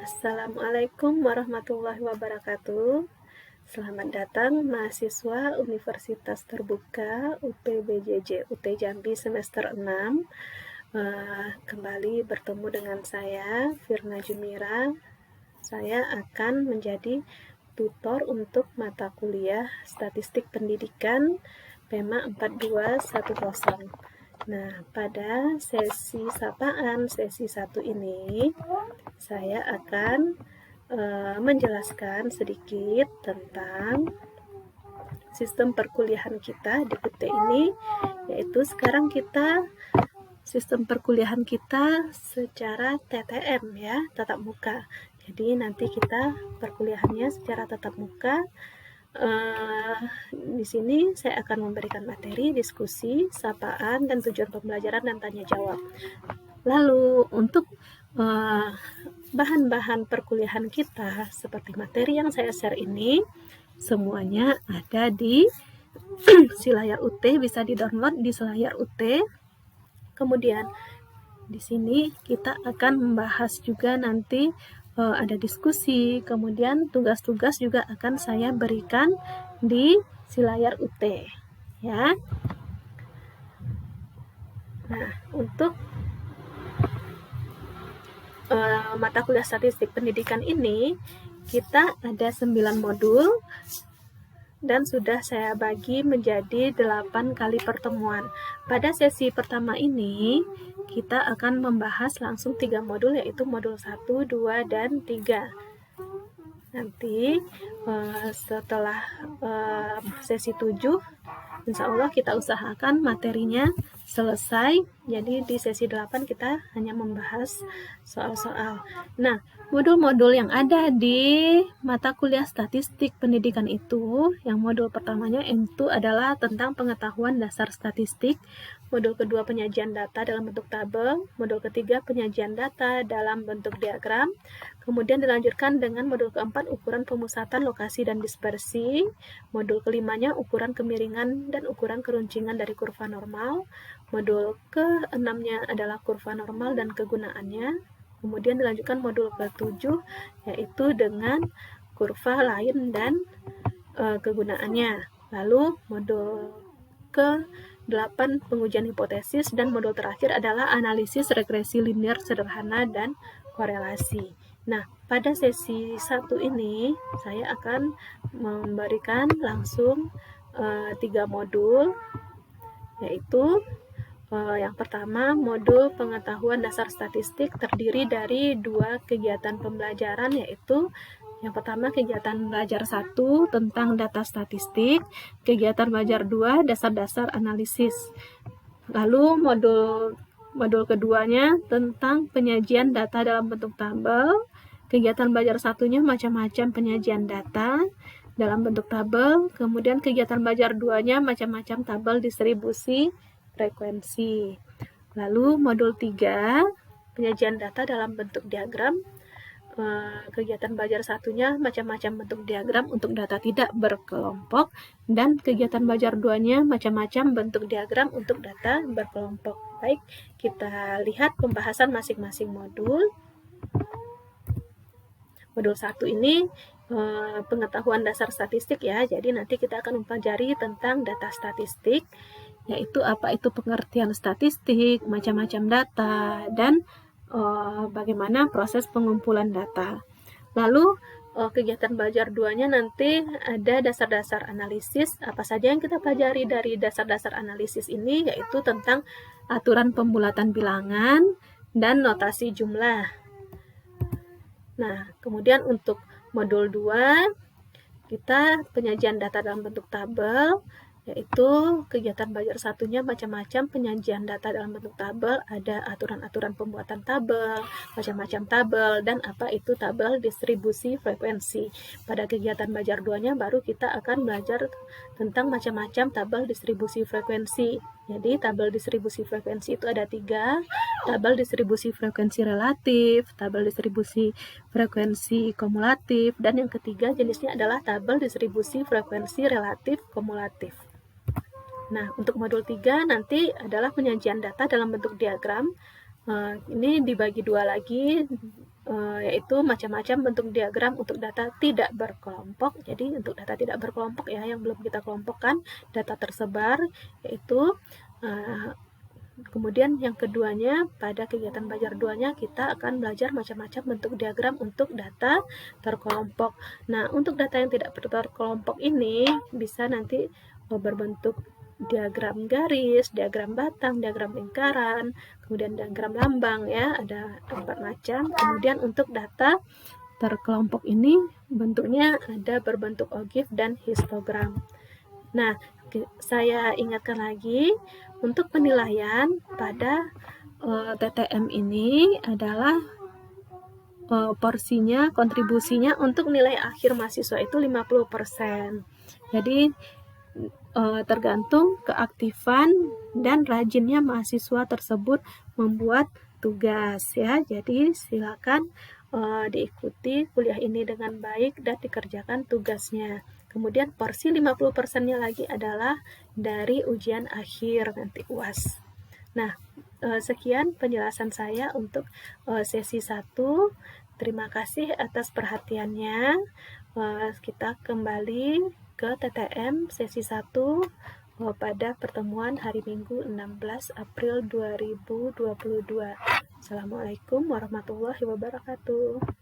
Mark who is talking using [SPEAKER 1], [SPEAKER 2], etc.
[SPEAKER 1] Assalamualaikum warahmatullahi wabarakatuh. Selamat datang mahasiswa Universitas Terbuka UPBJJ UT Jambi semester 6. Kembali bertemu dengan saya, Firna Jumira. Saya akan menjadi tutor untuk mata kuliah Statistik Pendidikan PEMA 4210. Nah, pada sesi sapaan sesi 1 ini, saya akan menjelaskan sedikit tentang sistem perkuliahan kita di UT ini, yaitu sekarang kita sistem perkuliahan kita secara TTM ya, tatap muka. Jadi nanti kita perkuliahannya secara tatap muka. Di sini saya akan memberikan materi, diskusi, sapaan, dan tujuan pembelajaran dan tanya jawab. Lalu untuk bahan-bahan perkuliahan kita seperti materi yang saya share ini semuanya ada di Silayar UT, bisa di-download di Silayar UT. Kemudian di sini kita akan membahas juga nanti ada diskusi, kemudian tugas-tugas juga akan saya berikan di Silayar UT ya. Nah, untuk mata kuliah statistik pendidikan ini kita ada 9 modul dan sudah saya bagi menjadi 8 kali pertemuan. Pada sesi pertama ini kita akan membahas langsung 3 modul, yaitu modul 1, 2, dan 3. Nanti setelah sesi 7, insya Allah kita usahakan materinya selesai. Jadi di sesi 8 kita hanya membahas soal-soal. Nah, modul-modul yang ada di mata kuliah statistik pendidikan itu, yang modul pertamanya itu adalah tentang pengetahuan dasar statistik, modul kedua penyajian data dalam bentuk tabel, modul ketiga penyajian data dalam bentuk diagram, kemudian dilanjutkan dengan modul keempat ukuran pemusatan, lokasi, dan dispersi, modul kelimanya ukuran kemiringan dan ukuran keruncingan dari kurva normal, modul keenamnya adalah kurva normal dan kegunaannya, kemudian dilanjutkan modul ke-7 yaitu dengan kurva lain dan kegunaannya. Lalu modul ke-8 pengujian hipotesis, dan modul terakhir adalah analisis regresi linear sederhana dan korelasi. Nah, pada sesi 1 ini saya akan memberikan langsung 3 modul, yaitu yang pertama, modul pengetahuan dasar statistik terdiri dari 2 kegiatan pembelajaran, yaitu yang pertama kegiatan belajar 1 tentang data statistik, kegiatan belajar 2 dasar-dasar analisis. Lalu modul keduanya tentang penyajian data dalam bentuk tabel. Kegiatan belajar satunya macam-macam penyajian data dalam bentuk tabel. Kemudian kegiatan belajar 2-nya macam-macam tabel distribusi frekuensi. Lalu modul 3 penyajian data dalam bentuk diagram. Kegiatan belajar satunya macam-macam bentuk diagram untuk data tidak berkelompok, dan kegiatan belajar 2-nya macam-macam bentuk diagram untuk data berkelompok. Baik, kita lihat pembahasan masing-masing modul. Modul 1 ini pengetahuan dasar statistik ya, jadi nanti kita akan mempelajari tentang data statistik, yaitu apa itu pengertian statistik, macam-macam data, dan bagaimana proses pengumpulan data. Lalu kegiatan belajar 2-nya nanti ada dasar-dasar analisis. Apa saja yang kita pelajari dari dasar-dasar analisis ini, yaitu tentang aturan pembulatan bilangan dan notasi jumlah. Nah, kemudian untuk modul 2 kita penyajian data dalam bentuk tabel, yaitu kegiatan belajar satunya macam-macam penyajian data dalam bentuk tabel, ada aturan-aturan pembuatan tabel, macam-macam tabel, dan apa itu tabel distribusi frekuensi. Pada kegiatan belajar 2-nya baru kita akan belajar tentang macam-macam tabel distribusi frekuensi. Jadi tabel distribusi frekuensi itu ada 3, tabel distribusi frekuensi relatif, tabel distribusi frekuensi kumulatif, dan yang ketiga jenisnya adalah tabel distribusi frekuensi relatif kumulatif. Nah, untuk modul 3 nanti adalah penyajian data dalam bentuk diagram. Ini dibagi 2 lagi, yaitu macam-macam bentuk diagram untuk data tidak berkelompok. Jadi untuk data tidak berkelompok ya, yang belum kita kelompokkan, data tersebar, yaitu kemudian yang keduanya, pada kegiatan belajar 2-nya kita akan belajar macam-macam bentuk diagram untuk data terkelompok. Nah, untuk data yang tidak terkelompok ini bisa nanti berbentuk diagram garis, diagram batang, diagram lingkaran, kemudian diagram lambang ya, ada 4 macam. Kemudian untuk data terkelompok ini bentuknya ada berbentuk ogif dan histogram. Nah, saya ingatkan lagi, untuk penilaian pada TTM ini adalah porsinya, kontribusinya untuk nilai akhir mahasiswa itu 50%. Jadi tergantung keaktifan dan rajinnya mahasiswa tersebut membuat tugas ya. Jadi silakan diikuti kuliah ini dengan baik dan dikerjakan tugasnya. Kemudian porsi 50%-nya lagi adalah dari ujian akhir nanti UAS. Nah, sekian penjelasan saya untuk sesi 1. Terima kasih atas perhatiannya. Kita kembali ke TTM sesi 1 pada pertemuan hari Minggu 16 April 2022. Assalamualaikum warahmatullahi wabarakatuh.